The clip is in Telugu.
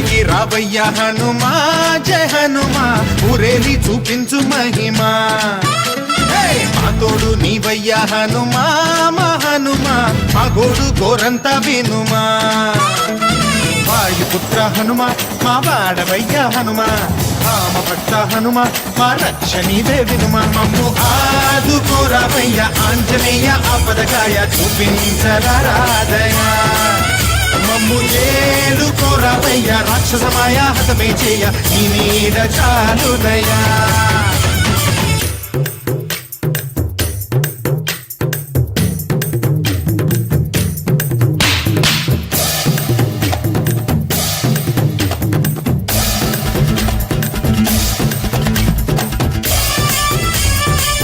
దిగి రావయ్య హనుమా జయ హనుమా ఊరేలి చూపించు మహిమా మా తోడు నీవయ్య హనుమా మా హనుమా మా గోడు గోరంత వినుమా వాయుపుత్ర హనుమ మా వాడవయ్య హనుమ రామభక్త హనుమ మా రక్షణీదే వినుమ మమ్ము ఆదుకోరావయ్య ఆంజనేయ ఆపదకాయ చూపించరాదయ మమ్ము ఏలుకోరావయ్య రాక్షసమాయ హతమే చేయ నీ నీడ చాలుదయా